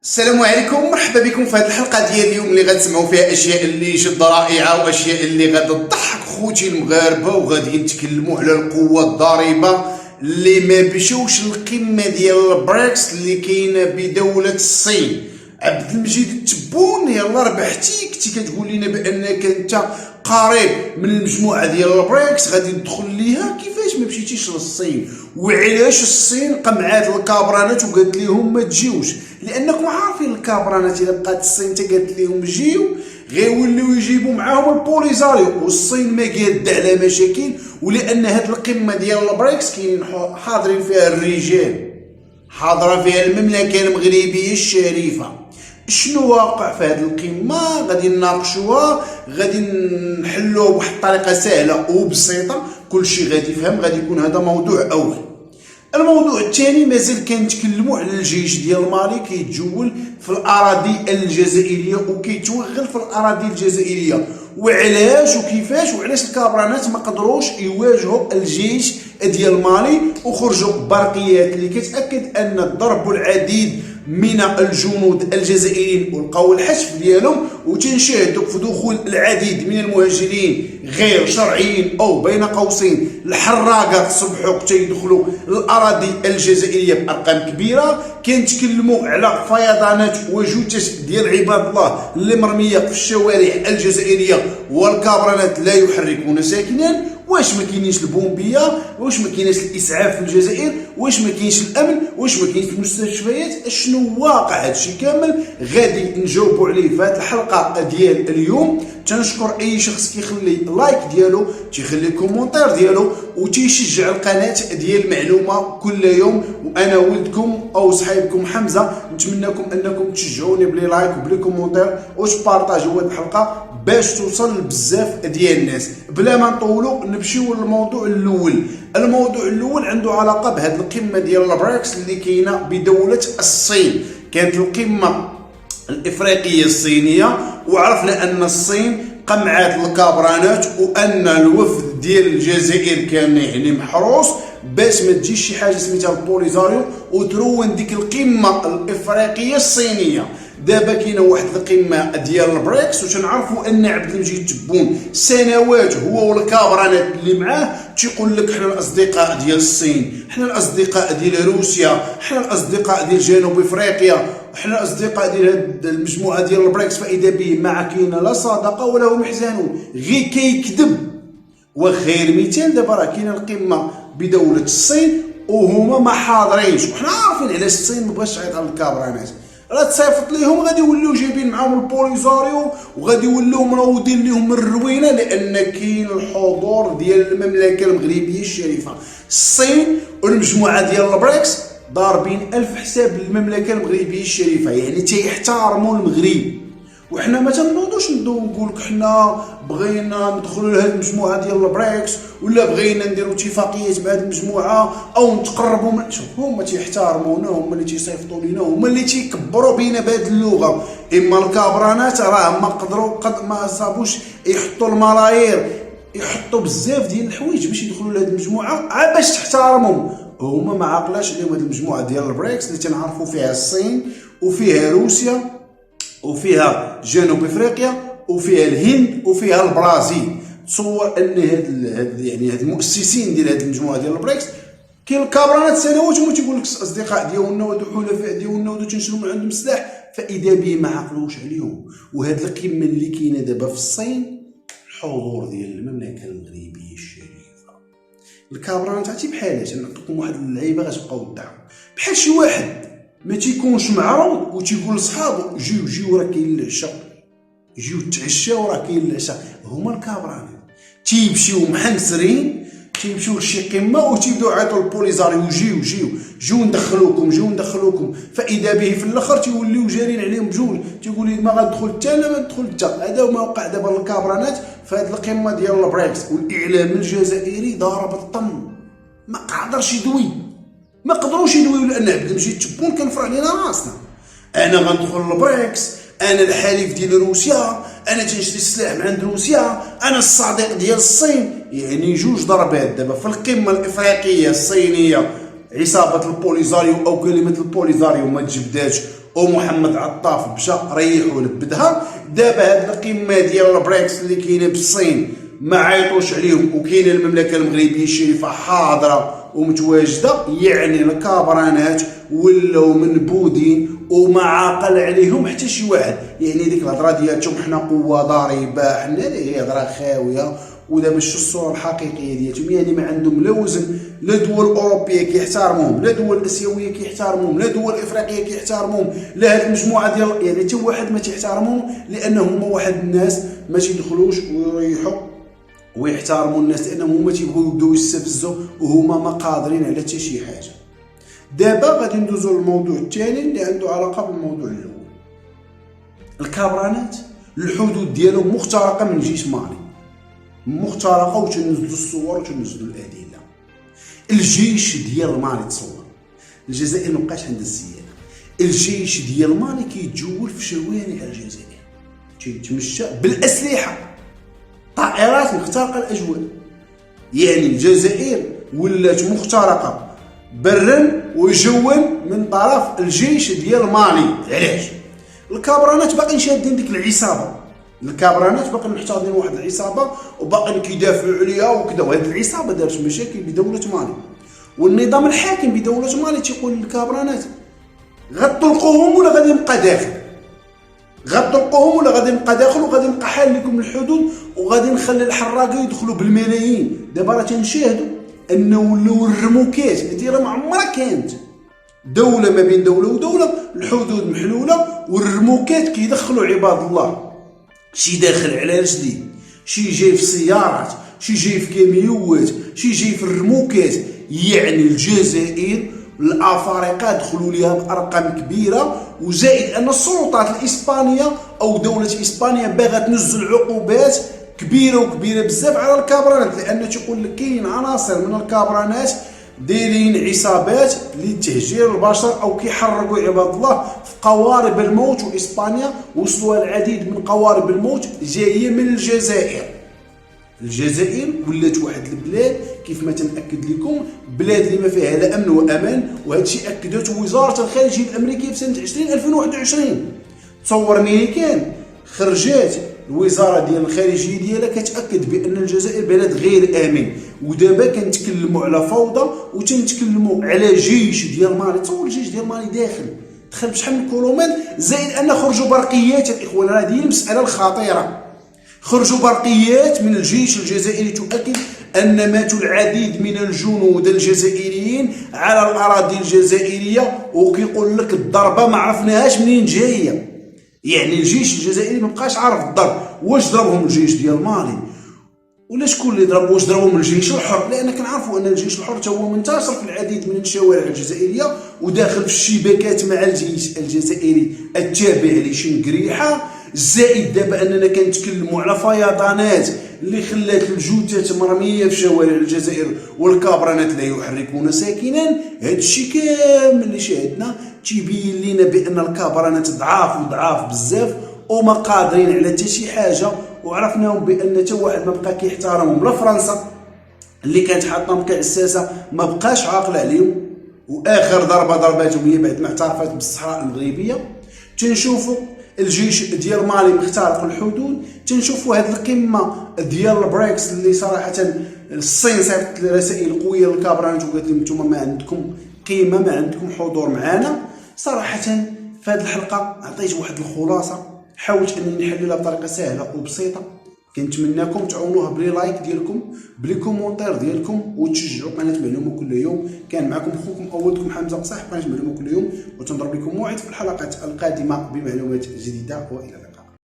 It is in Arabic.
السلام عليكم، مرحبا بكم في هذه الحلقه ديال اليوم اللي غتسمعوا فيها اشياء اللي جد رائعه واشياء اللي غتضحك خوتي المغاربه، وغادي نتكلموا على القوه الضاربه اللي ما مشاوش القمه ديال البريكس اللي كاينه بدوله الصين. عبد المجيد التبون، يلا ربحتي، كنتي كتقول لنا بانك انت قريب من المجموعه ديال البريكس غادي تدخل ليها، كيفاش ما مشيتيش للصين؟ وعلاش الصين قمعات الكابرانات وقالت لهم ما تجيوش؟ لانكم عارفين الكابرانات الا بقات الصين تا قالت لهم جيو غيوليو يجيبوا معاهم البوليزاريو، والصين ما قاده على مشاكل، ولان هاد القمه ديال البريكس كاينين حاضرين فيها الرجال، حاضره فيها المملكه المغربيه الشريفه. شنو واقع في هذه القمه؟ غادي نناقشوها، غادي نحلوه بواحد الطريقه سهله وبسيطه، كلشي غادي يفهم. غادي يكون هذا موضوع اول. الموضوع الثاني مازال كنتكلموا على الجيش ديال مالي كيتجول في الاراضي الجزائريه وكيتوغل في الاراضي الجزائريه، وعلاش وكيفاش، وعلاش الكابرانات ما قدروش يواجهوا الجيش ديال مالي، وخرجوا برقيات اللي كتاكد ان ضربوا العديد من الجنود الجزائريين ولقاو الحشف ديالهم، وتنشاهدوا في دخول العديد من المهاجرين غير شرعيين او بين قوسين الحراقه تصبحوا حتى يدخلوا الاراضي الجزائريه بارقام كبيره. كنتكلموا على فيضانات وجثث ديال عباد الله اللي مرميه في الشوارع الجزائريه، والكابرانات لا يحركون ساكنا. واش ما كاينينش البومبيه؟ واش ما كايناش الاسعاف في الجزائر؟ واش ما كاينش الامن؟ واش ما كاينش المستشفيات؟ شنو واقع هادشي كامل؟ غادي نجاوبوا عليه في هذه الحلقه ديال اليوم. تنشكر اي شخص كيخلي لايك ديالو، تيخلي كومونتير ديالو، وتيشجع القناه ديال المعلومه كل يوم. وانا ولدكم او صحيبكم حمزه، نتمنىكم انكم تشجعوني بلي لايك وبلي كومونتير وتبارطاجيو هذه الحلقه باش توصل لبزاف ديال الناس. بلا ما نطولوا نمشيو للموضوع الاول. الموضوع الاول عنده علاقه بهذه القمه ديال البريكس اللي كاينه بدوله الصين. كانت القمه الافريقيه الصينيه، وعرفنا ان الصين قمعات الكابرانات، وان الوفد ديال الجزائر كان يعني محروس باش ما تجيش شي حاجه سميتها البوليزاريو وترون ديك القمه الافريقيه الصينيه. دابا كاينه واحد القمه ديال البريكس، وتنعرفوا ان عبد المجيد تبون سنوات هو والكابرانات اللي معاه تيقول لك حنا الاصدقاء ديال الصين، حنا الاصدقاء ديال روسيا، حنا الاصدقاء ديال جنوب افريقيا، حنا الاصدقاء ديال هاد المجموعه ديال البريكس. فاذا به ما كاينه لا صدقه ولا هم يحزنون، غير كيكذب. وخير مثال دابا راه كاينه القمه بدوله الصين وهما ما حاضرينش، وحنا عارفين علاش الصين ما بغاش تعيط على الكابرانات. راه تصيفط ليهم غادي يوليو جايبين معاهم البوليزاريو، وغادي يوليو مروضين لهم من الروينه، لان كاين الحضور ديال المملكه المغربيه الشريفه. الصين والمجموعه ديال البريكس ضاربين الف حساب للمملكه المغربيه الشريفه، يعني تيحترموا المغرب. وحنا ما تنوضوش نقول لك حنا بغينا ندخلوا لهذه المجموعه ديال البريكس، ولا بغينا نديروا اتفاقيات مع هذه المجموعه او نتقربوا من. شوف، هما تيحترمونا، هما اللي تيصيفطوا لينا، هما اللي تيكبروا بينا بهذه اللغه. اما الكابرانات راه ما قدروا ما صابوش يحطوا الملايير، يحطوا بزاف ديال الحوايج باش يدخلوا لهذه المجموعه عا باش تحترمهم. هما ما عاقلاش عليهم هذه المجموعه ديال البريكس اللي تنعرفوا فيها الصين وفيها روسيا وفيها جنوب افريقيا وفيها الهند وفيها البرازيل. تصور ان هاد المؤسسين ديال هاد المجموعه ديال البريكس كاين الكابرانات سنوات هما تيقول لك اصدقاء ديالنا ودو حلفاء ديالنا ودو تنشروا من عندهم السلاح، فاذا به ما عقلوش عليهم. وهاد القمه اللي كاينه دابا في الصين الحضور ديال المملكه المغربيه الشريفه. الكابرانات عرفتي بحالاش؟ نعطيكم واحد اللعيبه غتبقاو تضحكوا بحال شي واحد ما تيكونش معروض وتيقول لصحابو جيو راه كاين العشاء، جيو تعشاو راه كاين العشاء. هما الكابرانات تيمشيو محنسرين، تيمشيو لشي قمه وتيبداو يعيطوا للبوليزاريو جيو ندخلوكم. فاذا به في الاخر تيوليو جارين عليهم بجوج، تيقول لي ما غندخل حتى انا، ما ندخل حتى. هذا هو ما وقع دابا للكابرانات في هذه القمه ديال البريكس. والاعلام الجزائري ضارب الطن، ما قدرش يدوي، ما قدروش يدويو، لان عبد المجيد تبون كنفرع علينا راسنا. انا غندخل للبريكس، انا الحليف ديال روسيا، انا تنشري السلاح من عند روسيا، انا الصديق ديال الصين. يعني جوج ضربات دابا في القمه الافريقيه الصينيه. عصابه البوليزاريو او كلمه البوليزاريو ما تجبداتش، ومحمد عطاف مشى ريح ولبدها. دابا هاد القمه ديال البريكس اللي كاينه بالصين ما عيطوش عليهم، وكاينه المملكه المغربيه الشريفه حاضره ومتواجده، يعني الكابرانات ولاو منبودين وما عاقل عليهم حتى شي واحد. يعني ديك الهضره ديالتهم حنا قوه ضاربه، حنا هي هضره خاويه، ودابا شو الصوره الحقيقيه ديالتهم؟ يعني ما عندهم لا وزن، لا دول اوروبيه كيحترموهم، لا دول اسيويه كيحترموهم، لا دول افريقيه كيحترموهم، لا هاد المجموعه ديال يعني حتى واحد ما تيحترمهم، لانهم هما واحد الناس ما تيدخلوش ويريحوا ويحترموا الناس، لانهم هما تيبغيو يبداو يستفزوا وهما ما قادرين على حتى شي حاجه. دابا غادي ندوزو للموضوع الثاني اللي عنده علاقه بالموضوع الاول. الكابرانات الحدود ديالهم مخترقه من جيش مالي، مخترقه، وتنزلوا الصور وتنزلوا الادله. الجيش ديال مالي تصور، الجزائر ما بقاش عندها السياده، الجيش ديال مالي كيتجول في شوارع الجزائر، تيتمشى بالاسلحه، طائرات مخترقه الاجواء. يعني الجزائر ولات مخترقه برا وجوا من طرف الجيش ديال مالي. علاش؟ الكابرانات باقيين شادين ديك العصابه، الكابرانات باقيين محتاضين واحد العصابه وباقيين كيدافعوا عليها وكذا، وهاد العصابه دارت مشاكل بدوله مالي، والنظام الحاكم بدوله مالي تيقول للكابرانات غتطلقوهم ولا غادي يبقى داخل، غتطلقوهم ولا غادي يبقى داخل، وغادي نبقى حال لكم الحدود، وغادي نخلي الحراقه يدخلوا بالملايين. دابا راه تنشاهدوا انه ولاو الرموكات هذه راه ما عمرها كانت دوله ما بين دوله ودوله، الحدود محلوله والرموكات كيدخلوا عباد الله، شي داخل على رجليه، شي جاي في سيارات، شي جاي في كاميوات، شي جاي في الرموكات. يعني الجزائر الافارقه دخلوا ليها بارقام كبيره، وزائد ان السلطات الاسبانيه او دوله اسبانيا باغا تنزل عقوبات كبيره وكبيره بزاف على الكابرانات، لان تيقول لك كاين عناصر من الكابرانات دايرين عصابات لتهجير البشر او كيحرقوا عباد الله في قوارب الموت. واسبانيا وصلوا العديد من قوارب الموت جايه من الجزائر. الجزائر ولات واحد البلاد كيف ما تنأكد لكم بلاد اللي ما فيها لا امن وامان، وهذا الشيء اكدته وزاره الخارجيه الامريكيه في سنه 2021. تصور ملي كان خرجات الوزاره ديال الخارجيه ديالها كتاكد بان الجزائر بلد غير امن. ودابا كنتكلموا على فوضى وتنتكلموا على جيش ديال مالي. تصور الجيش ديال مالي دخل بشحال من كيلومتر، زائد ان خرجوا برقيات. الاخوان هذه هي المساله الخطيره، خرجوا برقيات من الجيش الجزائري تؤكد ان ماتوا العديد من الجنود الجزائريين على الاراضي الجزائريه، وكيقول لك الضربه ما عرفناهاش منين جايه. يعني الجيش الجزائري ما بقاش عارف الضرب، واش ضربهم الجيش ديال مالي ولا شكون اللي ضرب؟ واش ضربهم الجيش الحر؟ لان كنعرفوا ان الجيش الحر تا هو منتشر في العديد من الشوارع الجزائريه وداخل في الشباكات مع الجيش الجزائري التابع لشنقريحه. زائد دابا اننا كنتكلموا على فيضانات اللي خلات الجثث مرميه في شوارع الجزائر والكابرانات لا يحركون ساكنا. هذا الشيء كامل اللي شاهدنا تيبين لنا بان الكابرانات ضعاف بزاف وما قادرين على حتى شي حاجه. وعرفناهم بان حتى واحد ما بقى كيحترمهم، لا فرنسا اللي كانت حاطهم كعساسه ما بقاش عاقل عليهم، واخر ضربه ضرباتهم هي بعد ما اعترفت بالصحراء المغربيه. تنشوفوا الجيش ديال مالي مخترق الحدود، تنشوفوا هذه القمه ديال البريكس اللي صراحه الصين صيفطت رسائل قويه للكابرانات وقالت لهم نتوما ما عندكم قيمه، ما عندكم حضور معنا. صراحه في هذه الحلقه عطيت واحد الخلاصه، حاولت انني نحللها بطريقه سهله وبسيطه. كنتمناكم تعاونوها بلي لايك ديالكم، بلي كومونتير ديالكم، وتشجعوا قناه معلومه كل يوم. كان معكم اخوكم اولكم حمزه قصاح، قناه معلومه كل يوم، وتنضرب لكم موعد في الحلقات القادمه بمعلومات جديده، والى اللقاء.